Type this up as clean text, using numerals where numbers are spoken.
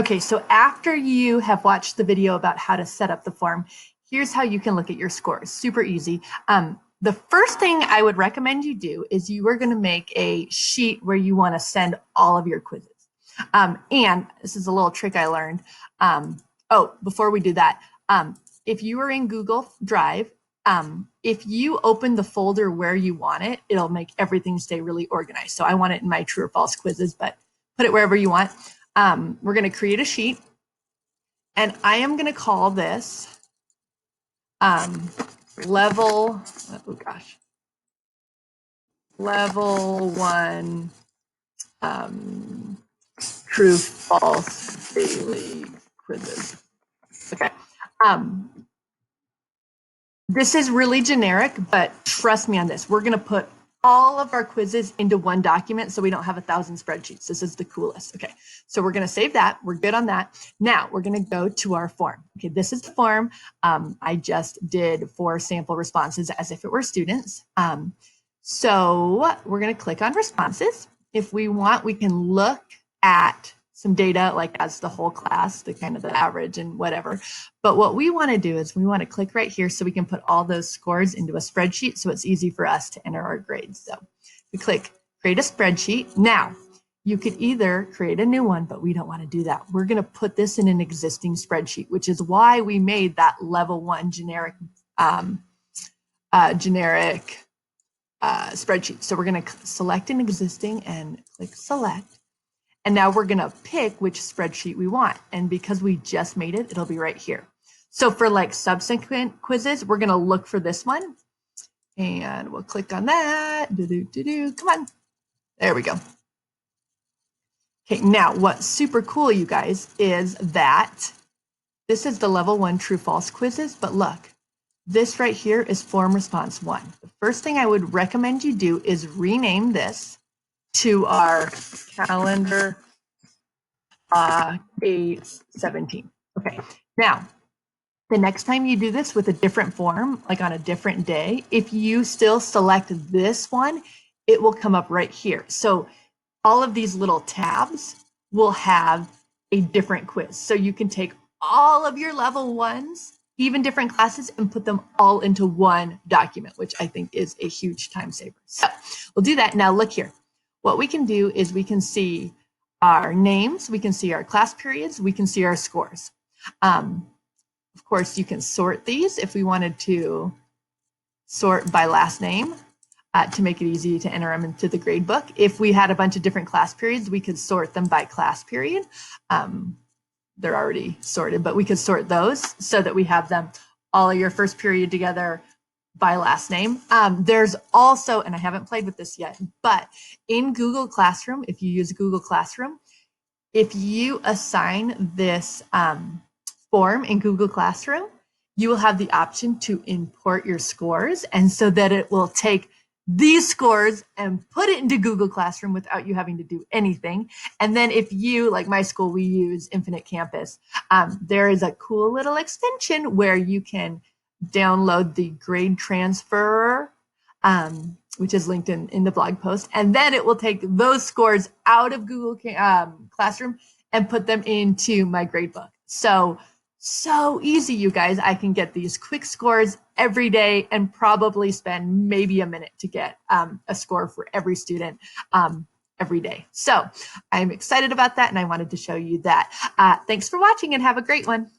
Okay, so after you have watched the video about how to set up the form, here's how you can look at your scores. Super easy. The first thing I would recommend you do is you are going to make a sheet where you want to send all of your quizzes. And this is a little trick I learned. Before we do that, if you are in Google Drive, if you open the folder where you want it, it'll make everything stay really organized. So I want it in my true or false quizzes, but put it wherever you want. We're going to create a sheet, and I am going to call this level 1 true false daily quizzes. Okay. This is really generic, but trust me on this. We're going to put all of our quizzes into one document so we don't have 1,000 spreadsheets. This is the coolest. Okay, so we're going to save that. We're good on that. Now we're going to go to our form. Okay, this is the form. I just did 4 sample responses as if it were students. So we're going to click on responses. If we want, we can look at some data like as the whole class, the kind of the average and whatever. But what we want to do is we want to click right here so we can put all those scores into a spreadsheet so it's easy for us to enter our grades. So we click create a spreadsheet. Now you could either create a new one, but we don't want to do that. We're going to put this in an existing spreadsheet, which is why we made that level 1 generic spreadsheet. So we're going to select an existing and click select. And now we're going to pick which spreadsheet we want. And because we just made it, it'll be right here. So for like subsequent quizzes, we're going to look for this one. And we'll click on that. Come on. There we go. Okay, now what's super cool, you guys, is that this is the level 1 true false quizzes. But look, this right here is form response 1. The first thing I would recommend you do is rename this to our calendar 8/17. Okay, now the next time you do this with a different form, like on a different day, if you still select this one, it will come up right here. So all of these little tabs will have a different quiz. So you can take all of your level 1s, even different classes, and put them all into one document, which I think is a huge time saver. So we'll do that. Now look here. What we can do is we can see our names, we can see our class periods, we can see our scores. Of course, you can sort these if we wanted to sort by last name to make it easy to enter them into the grade book. If we had a bunch of different class periods, we could sort them by class period. They're already sorted, but we could sort those so that we have them all of your first period together by last name. There's also, and I haven't played with this yet, but in Google Classroom, if you use Google Classroom, if you assign this form in Google Classroom, you will have the option to import your scores, and so that it will take these scores and put it into Google Classroom without you having to do anything. And then if you, like my school, we use Infinite Campus, there is a cool little extension where you can download the grade transfer, which is linked in the blog post, and then it will take those scores out of Google Classroom and put them into my gradebook. So easy, you guys. I can get these quick scores every day and probably spend maybe a minute to get a score for every student every day. So I'm excited about that, and I wanted to show you that. Thanks for watching and have a great one.